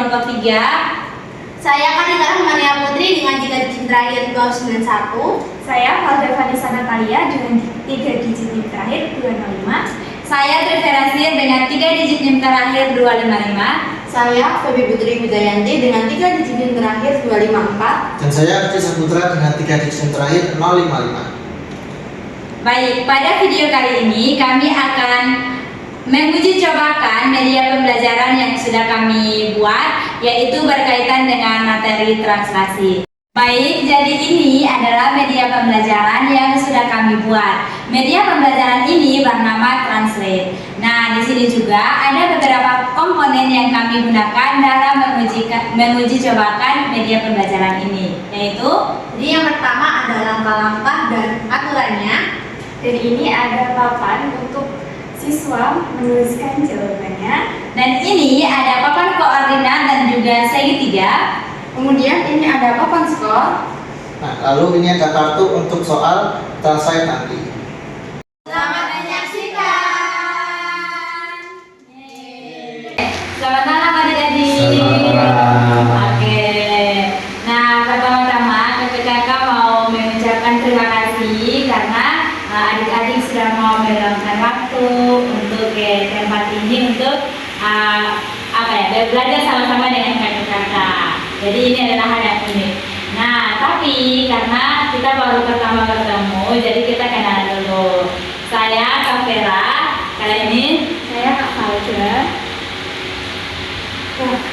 kelompok 3. Saya Kanita Mania Putri dengan 3 digit terakhir 291. Saya Valda Vanessa Natalia dengan 3 digit NIM terakhir 205. Saya Triverasir dengan 3 digit NIM terakhir 255. Saya Febi Putri Wijayanti dengan 3 digit NIM terakhir 254. Dan saya Arti Saputra dengan 3 digit NIM terakhir 055. Baik, pada video kali ini kami akan menguji cobakan media pembelajaran yang sudah kami buat, yaitu berkaitan dengan materi translasi. Baik, jadi ini adalah media pembelajaran yang sudah kami buat. Media pembelajaran ini bernama Translate. Nah, di sini juga ada beberapa komponen yang kami gunakan dalam menguji cobakan media pembelajaran ini, yaitu Jadi yang pertama ada langkah-langkah dan aturannya. Jadi ini ada papan untuk siswa menuliskan jawabannya. dan ini ada papan koordinat dan juga segitiga. Kemudian ini ada papan skor. Nah, lalu ini ada kartu untuk soal translate nanti. Selamat menyaksikan. Selamat malam adik-adik. Selamat malam. Oke. Nah, pertama-tama KPKK mau mengucapkan terima kasih karena adik-adik sudah mau meluangkan waktu untuk ke tempat ini untuk belajar sama-sama dengan KPKK. Jadi ini adalah hal yang unik. Nah, tapi karena kita baru pertama bertemu, jadi kita kenalan dulu. Saya Kak Vera, kali ini Saya Kak Valda.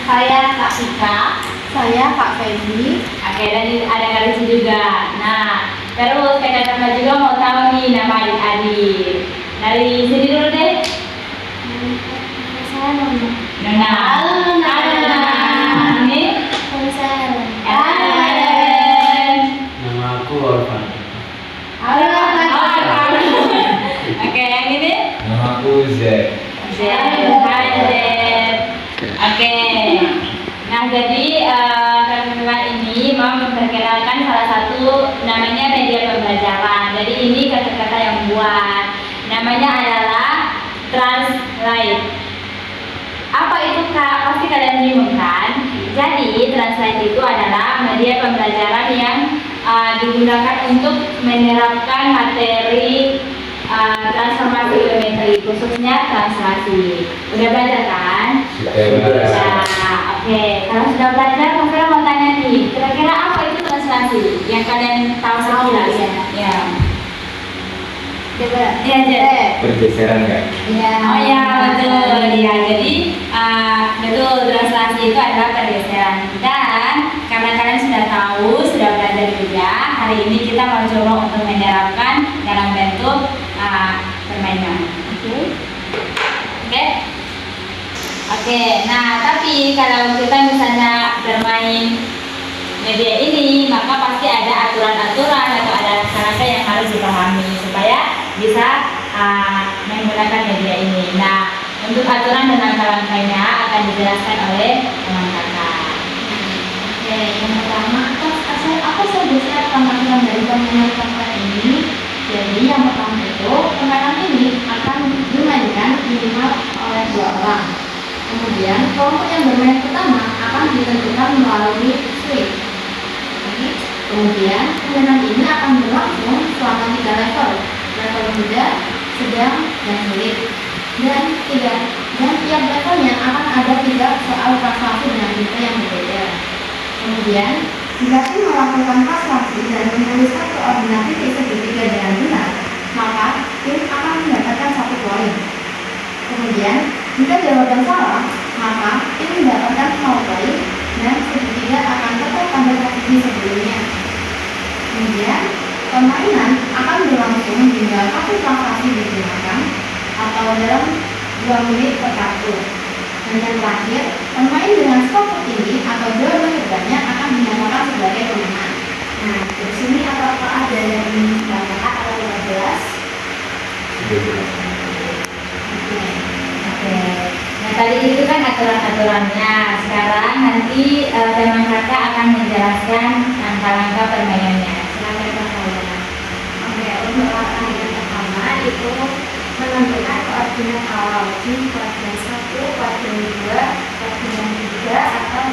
Saya Kak Sika. Saya Kak Febi. Oke, dan ada Kalisi juga. Nah, terus kakak-kakak juga mau tahu nih nama adik-adik. Dari sini dulu deh. Saya Nona. Nona. Halo, Nona. Ini Saya Ellen. Nama aku Orvan. Halo. Oke, yang ini Nama aku Zek. Zen. Hai Zen. Oke. Nah, jadi kakak-kakak ini mau memperkenalkan salah satu namanya media pembelajaran. Jadi ini kakak-kakak yang buat. Namanya adalah Translate. Apa itu Kak? Pasti kalian bingung kan? Jadi Translate itu adalah media pembelajaran yang digunakan untuk menerapkan materi transformasi geometri, khususnya translasi. Udah belajar kan? Sudah. Nah, oke. Kalau sudah belajar, Kak mau tanya nih, kira-kira apa itu translasi? Yang kalian tahu sekilas ya? Ya. Coba. Iya, Jen. Pergeseran nggak? Iya. Oh ya, betul. Ya, jadi betul, translasi itu adalah pergeseran. Dan karena kalian sudah tahu, sudah belajar juga, hari ini kita mau coba untuk menerapkan dalam bentuk permainan. Oke? Oke, nah tapi kalau kita misalnya bermain media ini, maka pasti ada aturan-aturan atau ada rangka-rangka yang harus dipahami supaya bisa menggunakan media ini. Nah, untuk aturan dan rangka-rangkanya akan dijelaskan oleh teman kakak. Oke, yang pertama apa saja sih tampilan dari permainan tempat ini? Jadi yang pertama itu permainan ini akan dimainkan minimal oleh 2 orang. Kemudian kelompok yang bermain pertama akan ditentukan melalui switch. Kemudian permainan ini akan berlangsung selama 3 level. Level mudah, sedang, dan sulit. Dan tiap levelnya akan ada 3 soal translasi dengan tipe yang berbeda. Kemudian, jika tim melakukan translasi dan menuliskan koordinat titik segitiga dengan benar, maka tim akan mendapatkan 1 poin. Kemudian, jika jawaban salah, maka tim mendapatkan 0 poin dan segitiga akan tetap pada posisi sebelumnya. Kemudian, permainan akan berlangsung hingga kartu translasi digunakan atau dalam 2 menit per kartu. Dan yang terakhir, pemain dengan skor tertinggi atau jawaban terbanyak akan dinyatakan sebagai pemenang. Nah, di sini apakah ada yang ingin dikatakan atau tidak jelas? Oke. Nah, tadi itu kan aturan-aturannya. Sekarang nanti teman kakak akan menjelaskan langkah-langkah permainannya. Silakan Kak Fauda. Oke, untuk langkah yang pertama itu menentukan koordinat awal. Jadi koordinat 1, koordinat 2, koordinat 3, atau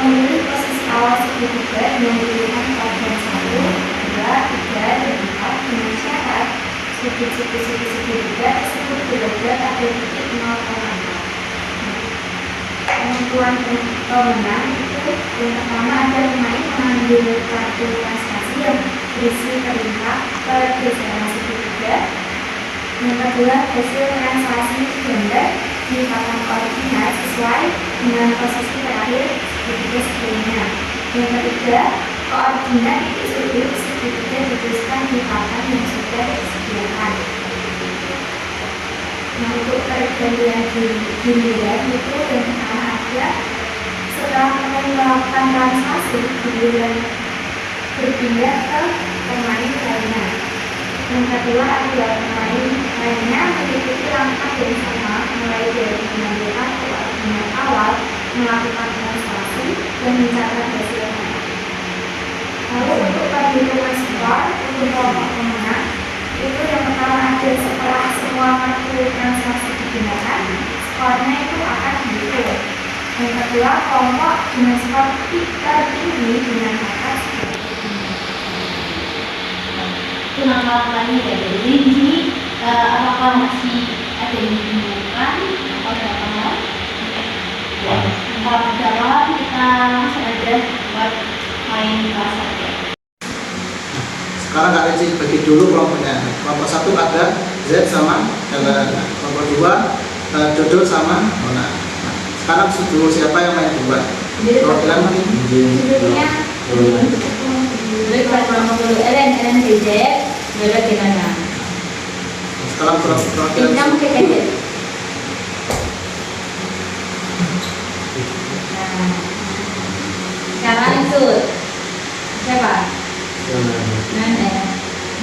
Memilih posisi awal segitiga dengan pilihan kuadran 1, 2, 3, dan 4 dengan syarat sudut segitiga tersebut berada pada titik 0,4. Penentuan pemenang itu yang pertama ada pemain mengambil kartu prestasi yang berisi perintah pergeseran segitiga. Yang kedua, hasil translasi gambar di papan koordinat sesuai dengan posisi terakhir segitiga sebelumnya. Yang ketiga, koordinat titik sudut segitiga dituliskan di papan yang sudah disediakan. Nah, untuk pergantian giliran itu yang pertama ada setelah melakukan translasi giliran berpindah ke pemain lainnya. Yang kedua adalah pemain lainnya mengikuti langkah yang sama mulai dari mengambil koordinat awal, melakukan translasi dan mencatat hasilnya. Lalu untuk perhitungan skor untuk kelompok pemenang itu yang pertama ada setelah semua kartu transaksi digunakan, skornya itu akan dihitung. Yang kedua, kelompok dengan skor tertinggi dengan batas Itu langkah-langkahnya ya. Jadi di sini apakah masih ada yang dibingungkan atau berapa hal? Ya, kalau berapa kita langsung aja buat main kelas saja. Sekarang Kak Reci bagi dulu kelompoknya. Kelompok 1 ada Z sama Helen. Kelompok 2 Dodo sama Mona. Nah, sekarang dulu siapa yang main duluan? Perwakilan mana? judulnya Jadi kelompok dulu Ellen DZ, Dodo gimana? Sekarang perwakilan Kita mungkin aja. Nah, sekarang itu siapa?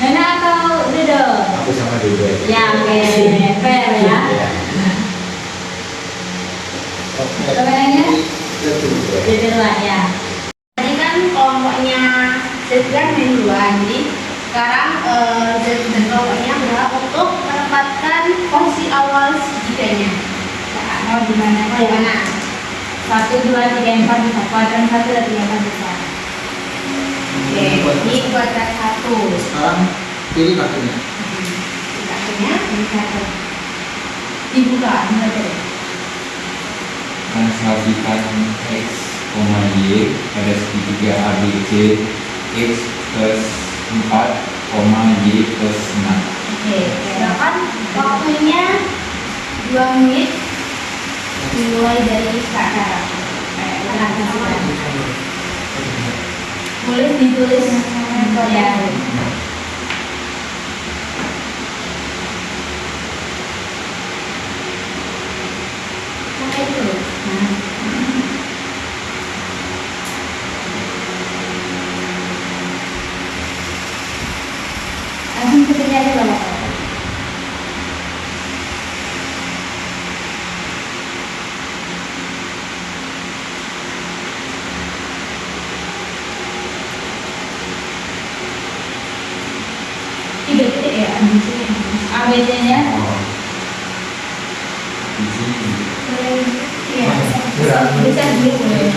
Nana atau Dodo? Aku sama Dodo. Ya, oke, fair ya. Kemenangannya? Dodo duluan ya. Tadi kan kelompoknya Zedran main duluan, jadi sekarang Zedran kelompoknya adalah untuk menempatkan posisi awal segitiganya. Nah, mau di mana? Mau di mana? 1, 2, 3, 4 bisa. Kuadran 1 dan 3, 4 bisa. Oke, ini kuadran 1. Sekarang pilih kartunya. Kartunya ini dibuka, mulai. Translasikan X, Y pada segitiga ABC X plus 4, Y plus 6. Oke, silakan waktunya 2 menit dimulai dari sekarang. Boleh ditulis ya. Pakai dulu. Langsung ketiknya aja Bapak. Tiga titik ya ABC-nya. Oh. Di sini. Iya, bisa dulu boleh.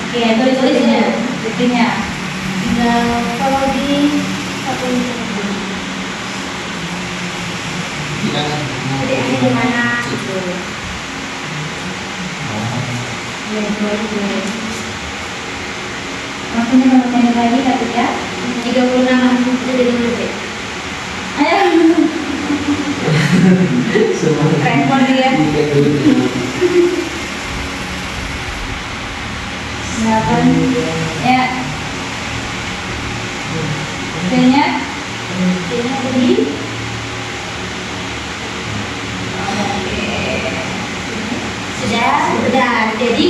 Oke, tulis-tulisnya, detiknya. Tinggal kalau di satu titiknya di mana? Gitu. Boleh. Waktunya berapa lagi tadi ya? 36 jadi detik. Ayo. Respon dia. 8 ya. D-nya beri. Sudah. Jadi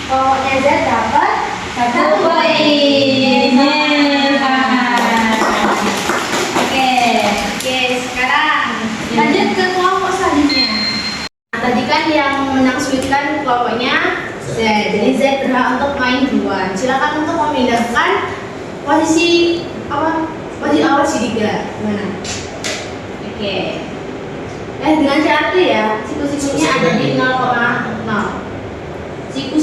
pokoknya Z dapat 1 poin. Oke, sekarang lanjut ke kelompok selanjutnya. Tadi kan yang berhak untuk main duluan. Silakan untuk memindahkan posisi awal segitiga. Gimana? Oke. Dengan syarat itu ya, siku-sikunya ada di 0,0. Siku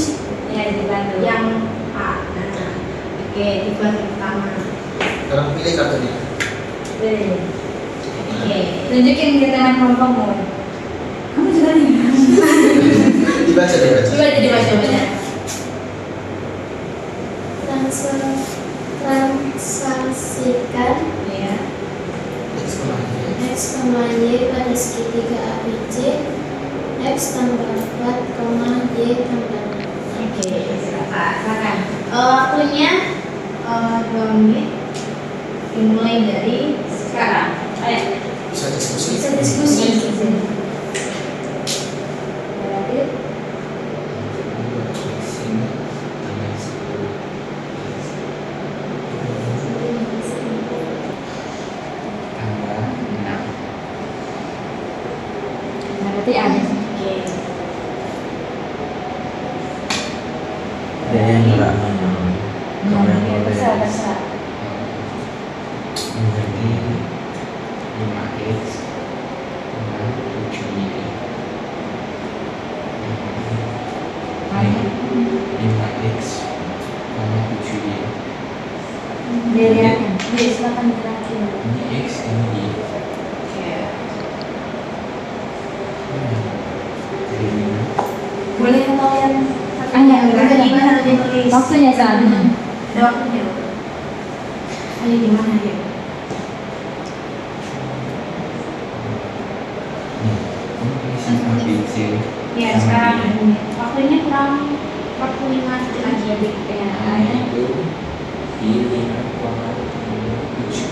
Ya, dibantu. yang A. Nah, oke, dibuat yang pertama. Sekarang pilih kartunya. Oke, tunjukin ke teman kelompokmu. Kamu juga nih. Dibaca. Dibaca. Transaksikan Ya. X, Y pada segitiga ABC, X tambah 4, Y tambah 6. Oke, silakan. Waktunya 2 menit. Dimulai dari sekarang. Ayo. Bisa diskusi. Bisa diskusi. Berarti ada. Oke. Ada yang enggak menang. Kalau yang boleh Terserah. menjadi 5x dengan 7y. 5x sama 7y. Dilihatkan. Silakan terakhir. Ini x, ini y. Jadi 5. Boleh tahu yang Ada di mana ditulis? waktunya soalnya. Ada waktunya. Ayo di mana ya? Isi ABC. Ya, sekarang waktunya kurang 45 detik lagi ya, Dik. Nah, itu di 5,7.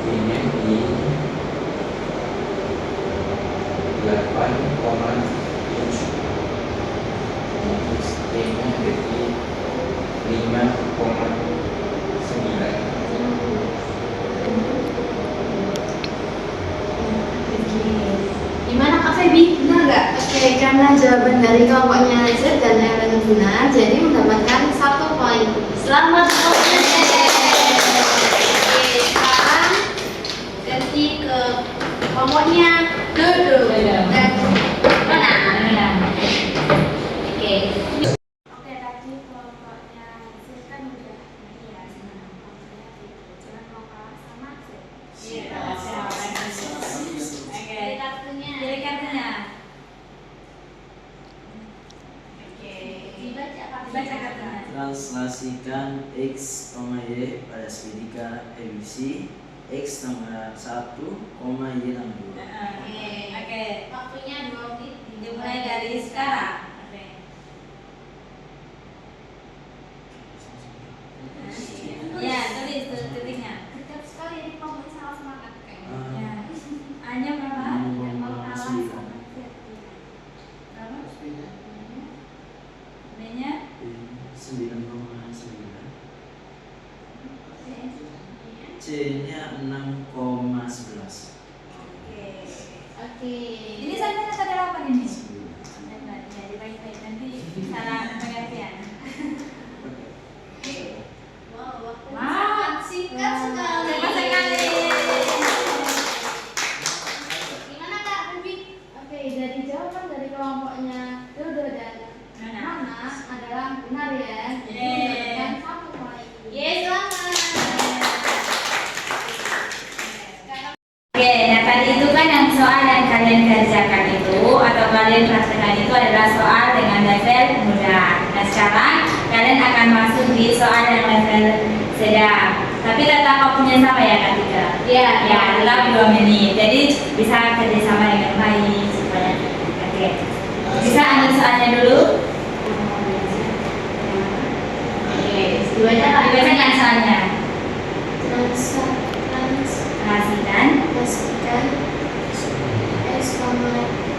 Ini di 8,7. Terus T-nya ada di 5,9. Gimana Kak Febi? Benar nggak? Oke, karena jawaban dari kelompoknya Z dan Ellen benar, jadi mendapatkan 1 poin. Selamat proses. Oke, sekarang ganti ke kelompoknya Dodo dan mana? Oke. Oke, tadi kelompoknya Z kan udah ya senang. Jangan mau kalah sama Z. Dari kartunya. Oke. Dibaca Kak. Dibaca kartunya. Translasikan X, Y pada segitiga ABC, X tambah 1, Y tambah 2. Oke. Waktunya 2 menit. Dimulai dari sekarang. Oke. Ya, tulis titiknya. Kejap sekali ini kelompoknya sangat semangat kayaknya. Ya. Hanya berapa? Yang mau kalah sama Z. Berapa? B-nya? 9,9. Iya. C-nya 6,11. Oke. Ini sampai kata 8 ini. Ya, dibagi-bagi nanti salah pengertian. Wow, waktu Wow. sangat singkat sekali. Cepat sekali. Gimana Kak Ruby? Oke, dari jawaban dari kelompoknya Dodo dan Nana adalah benar ya. Jadi Yeay. mendapatkan 1 poin. Yes, selamat. Oke, nah tadi itu kan yang soal yang kalian kerjakan itu atau kalian praktekkan itu adalah soal dengan level mudah. Nah sekarang kalian akan masuk di soal yang level sedang. Tapi tetap waktunya sama ya Kak Tika? Iya. Ya, tetap 2 menit. Jadi bisa kerjasama dengan baik supaya. Oke. Bisa ambil soalnya dulu. Oke, dibacakan soalnya. Translasikan. Transaksikan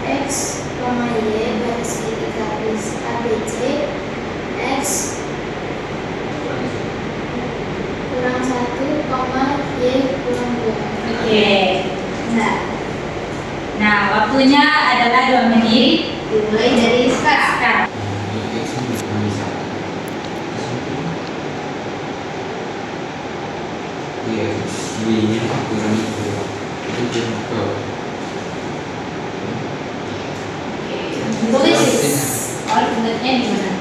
X, Y pada segitiga ABC, X kurang 1, Y kurang 2. Oke. Nah, waktunya adalah 2 menit. Dimulai dari sekarang. Y-nya kurang 7. Tulis koordinatnya di mana?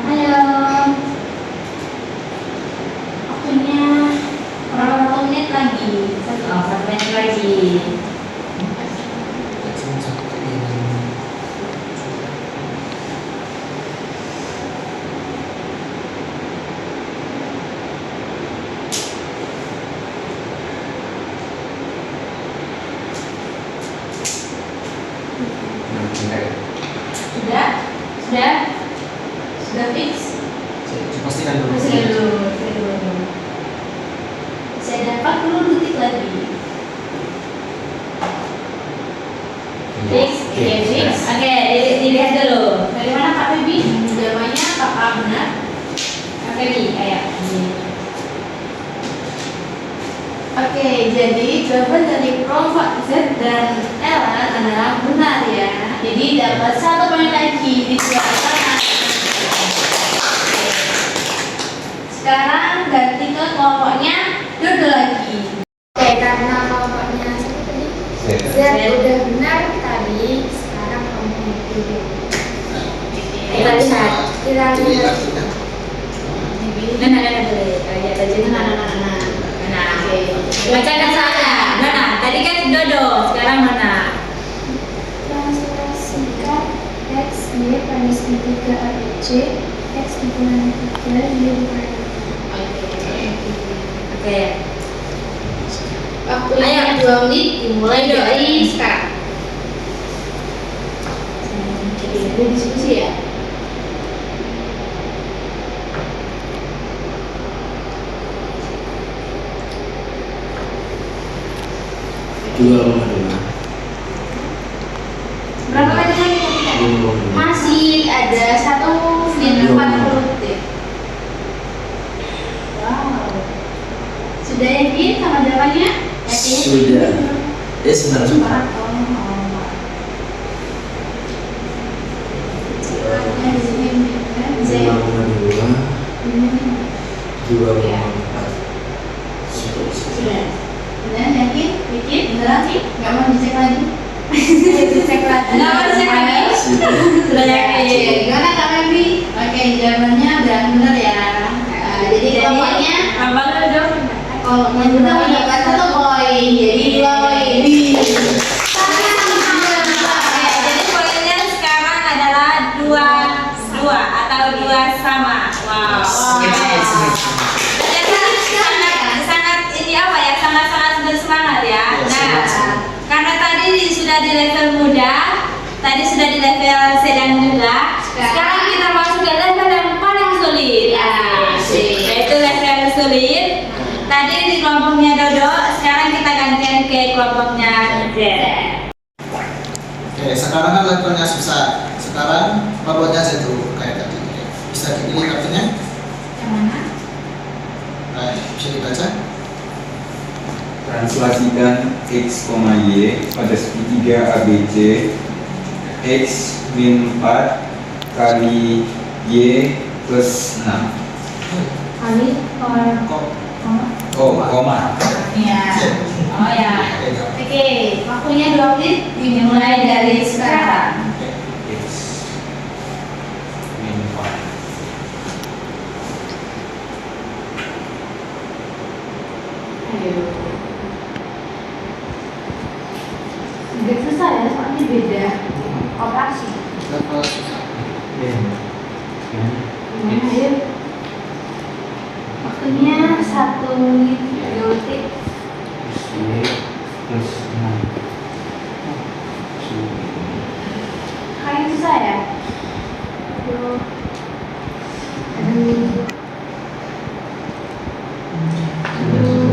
Ayo. Waktunya berapa menit lagi? Satu menit lagi. Sudah? Sudah? Sudah fix? Pastikan dulu. Pastikan dulu. Saya dapat 40 detik lagi. Fix, oke, fix. Oke, dilihat dulu. Dari mana Kak Febi? Jawabannya apakah benar? Oke, Bi, ayo. Oke, jadi jawaban dari Prof. Z dan Ellen adalah benar ya. Jadi dapat 1 poin lagi di sebelah sana. Sekarang ganti ke kelompoknya Dodo lagi. Oke, karena kelompoknya siapa tadi? Z udah benar tadi, sekarang kamu dulu. Kita lihat. Jadi artinya Nah, boleh. Ya, tadi nah. Bacakan saja. Nah, tadi kan Dodo, sekarang mana? Translasikan X, Y pada segitiga ABC, X dikurangi 3, Y dikurangi Oke. Waktunya 2 menit dimulai dari sekarang. Jadi ada diskusi ya. Berapa menit lagi? Masih ada 1 menit 40 detik. Wow. Sudah yakin sama jawabannya? Yakin? Sudah. Sebentar. Sudah. Sudah yakin? Yakin? Beneran sih? Gak mau dicek lagi? Dicek lagi. Gak mau dicek lagi? Sudah yakin. Gimana Kak Febi? Oke, jawabannya udah bener ya. Jadi kelompoknya Abang Dodo. kelompoknya benar mendapat 1 poin. Jadi 2 poin. Jadi poinnya sekarang adalah 2 atau 2 sama. Wow. Ternyata sangat ini apa ya? Sangat bersemangat ya. Nah, karena tadi sudah di level mudah, tadi sudah di level sedang juga. Sekarang kita masuk ke level yang paling sulit. Ya, asik. Yaitu level sulit. Tadi di kelompoknya Dodo, sekarang kita gantian ke kelompoknya Z. Oke, sekarang kan levelnya susah. Sekarang kelompoknya Z dulu kayak tadi. Bisa dipilih kartunya? Yang mana? Nah, bisa dibaca. Translasikan X, Y pada segitiga ABC X min 4 kali Y plus 6. Kali Koma. Iya. Oh ya. Oke, waktunya 2 menit dimulai dari sekarang. X min 4. Ayo. Agak susah ya, soalnya beda operasi. Level susah. Gimana ayo? Waktunya 1 menit 3 detik. Y plus 6. Kayaknya susah ya? Aduh.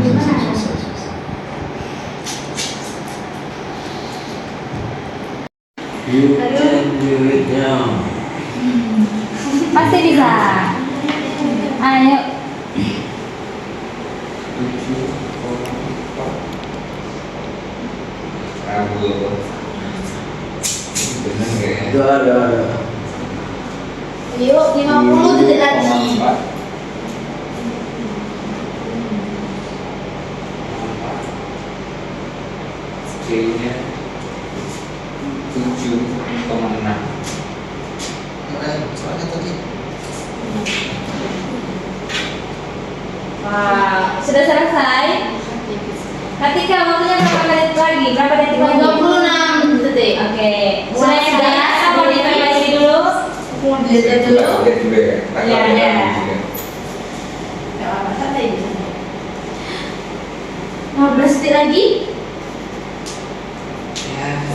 Gimana? Ayo. 7,4. Rabu. Bener nggak ya? Ada. Yuk, 50 detik lagi. 7,4. C-nya 7,6. Soalnya tadi Wah, sudah selesai. Ketika waktunya berapa menit lagi? Berapa detik lagi? 26 detik. Oke. Sudah yang biasa mau diperbaiki dulu. Dilihat dulu. Lihat juga ya. Iya, iya. Gak apa-apa, santai aja. 15 detik lagi.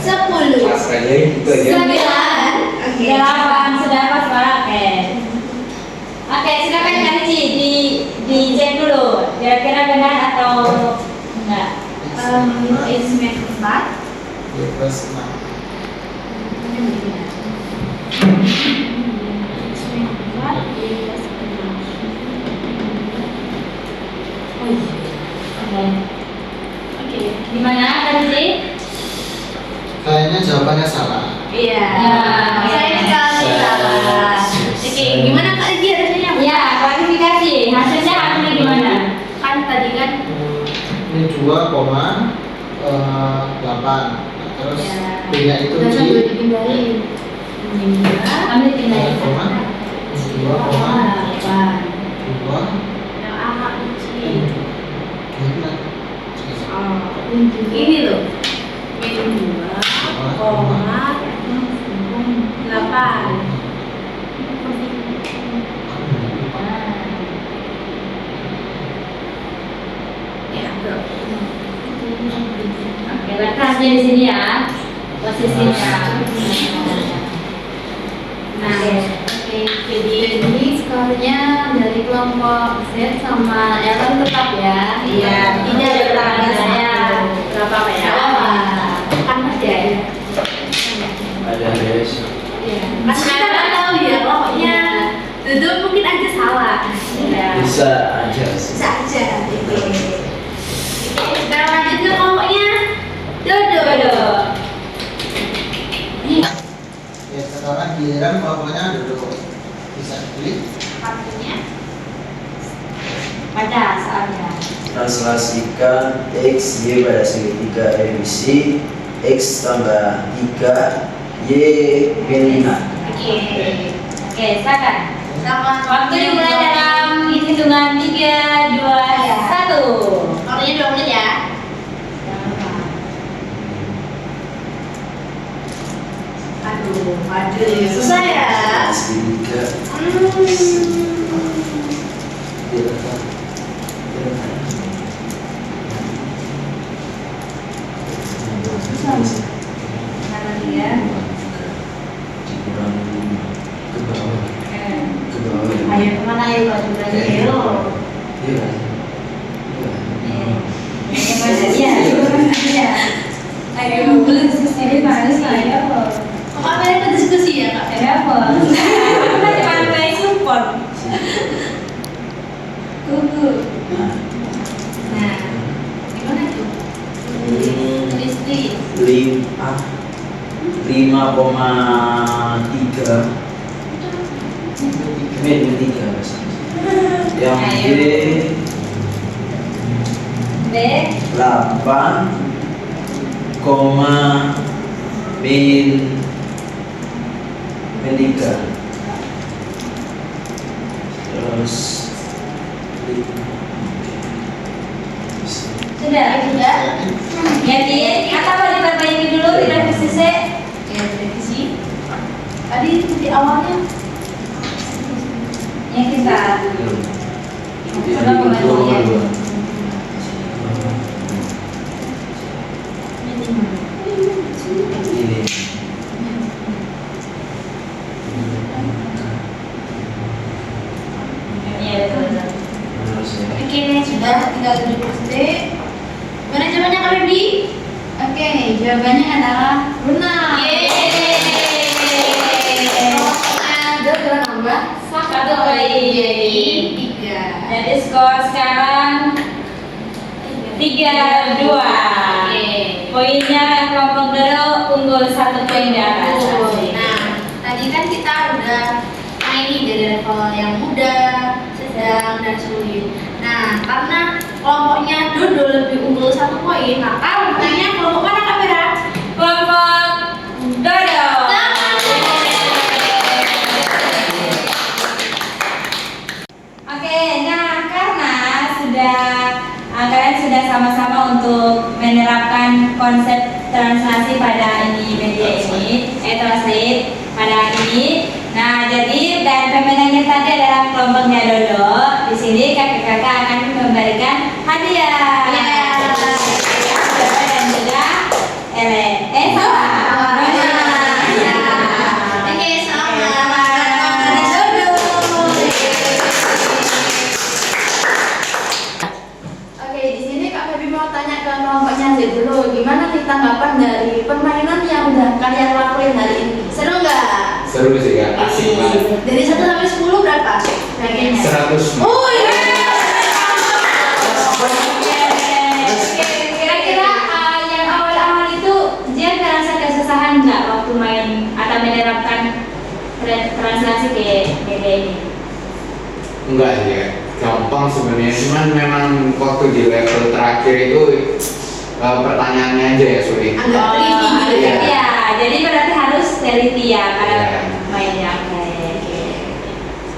10. Pas aja itu aja. 9. Oke. 8 sudah pas Pak. Oke. Oke, silakan Kak Cici dicek dulu. Kira-kira benar atau enggak? X-Men 4. Y plus 6. Oke. Gimana Kak Cici? Kayaknya jawabannya salah. Iya. Ya. Saya sekali salah. Oke, gimana Kak Egi hasilnya? Ya, klarifikasi. Hasilnya hasilnya gimana? Kan tadi kan Ini 2,8. Terus Ya. B-nya itu udah di sambil dipindahin. Ini Ambil pindahin. 2,8. 2 yang angka kecil. gimana? Ini loh. Min 2,8. Ya, bro. Oke, letaknya di sini ya. Posisinya. Nah, oke. Jadi ini skornya dari kelompok Z sama Ellen tetap ya. Iya, Tidak ada perbedaan. Berapa Pak ya? Kan masih ada. Ada guys. Iya. Kan kita nggak tahu ya, pokoknya Dodo mungkin aja salah. Iya. Bisa aja sih. Bisa aja. Oke. Sekarang lanjut ke kelompoknya Dodo. Ya, sekarang giliran kelompoknya duduk. Bisa dipilih. Artinya Baca soalnya. Translasikan X, Y pada segitiga ABC, X tambah 3, Y min 5. Oke. Oke, silakan. sama Waktu dimulai dalam hitungan 3, 2, 1. Waktunya 2 menit ya. Aduh, susah ya. Segitiga. Mana dia? Dikurang 5 ke bawah. Ke bawah. Ayo kemana ayo Pak Juga ayo. Iya. Yang mana dia? Iya. Ayo, boleh diskusi di mana saya? Kok kalian berdiskusi ya Kak? Kenapa? Aku kan cuma main support. Kuku. Nah, Gimana tuh? Listrik. 5,3 min 3 yang Ayo. B B. 8, min 3 terus Sudah. Yakin? Atau mau diperbaiki dulu di revisi C? Ya, revisi. Tadi di awalnya Yang kita Jadi 22. Ini Iya, betul. terus ya. Oke, sudah tinggal 70 detik. Mana jawabannya Kak Febri? Oke, jawabannya adalah benar. Ada nambah 1 Satu kali. jadi 3. Jadi skor sekarang 3-2. Oke. Poinnya kelompok Doro unggul 1 poin di atas. Nah, tadi kan kita udah mainin dari level yang muda, sedang, dan sulit. Nah, karena kelompoknya Dodo lebih unggul 1 poin, maka urutannya kelompok mana Kak Vera? Kelompok Dodo. Oke, nah karena kalian sudah sama-sama untuk menerapkan konsep translasi pada media ini, translate pada ini. Nah, jadi dan pemenangnya tadi adalah kelompoknya Dodo. Di sini kakak-kakak akan memberikan hadiah. Dodo dan juga Ellen. Salah. Oke, sama. Oke, di sini Kak Febi mau tanya ke kelompoknya Z dulu. Gimana nih tanggapan dari permainan yang udah kalian lakuin hari ini? Seru nggak? Seru sih Kak, asik banget. Dari 1 sampai 10 berapa? Bagiannya? 100. Oh iya. Kira-kira yang awal-awal itu dia ngerasa kesusahan nggak waktu main atau menerapkan translasi ke media ini? Enggak sih Kak, gampang sebenarnya. Cuman memang waktu di level terakhir itu pertanyaannya aja ya sulit. Agak tricky gitu ya. Iya, jadi berarti harus teliti ya kalau Iya. mainnya.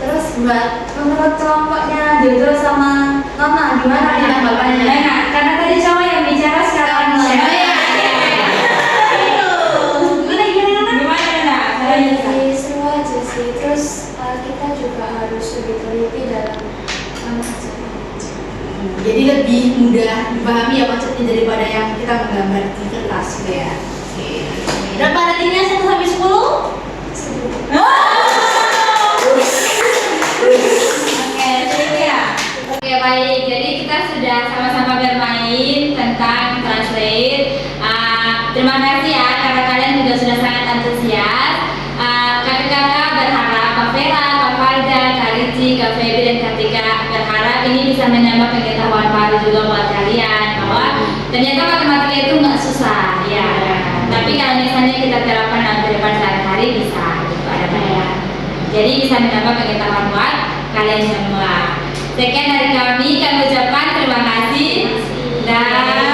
Terus menurut kelompoknya Jojo sama Nona gimana nih tanggapannya? Nah, karena tadi cowok yang bicara sekarang Siapa ya? Gimana Nana? Jadi seru aja sih. Terus kita juga harus lebih teliti dalam konsepnya. Jadi lebih mudah dipahami ya konsepnya daripada yang kita menggambar di kertas gitu ya. Oke. Berapa ratingnya 1 sampai 10? Oke, baik. Jadi kita sudah sama-sama bermain tentang translate. Terima kasih ya karena kalian juga sudah sangat antusias. Kakak-kakak berharap Kak Vera, Kak Farda, Kak Ricci, Kak Febi dan Kak Tika berharap ini bisa menambah pengetahuan baru juga buat kalian bahwa ternyata matematika itu nggak susah ya. Tapi kalau misalnya kita terapkan dalam kehidupan sehari-hari bisa gitu ada banyak. Jadi bisa menambah pengetahuan buat kalian semua. Sekian dari kami ucapkan terima kasih dan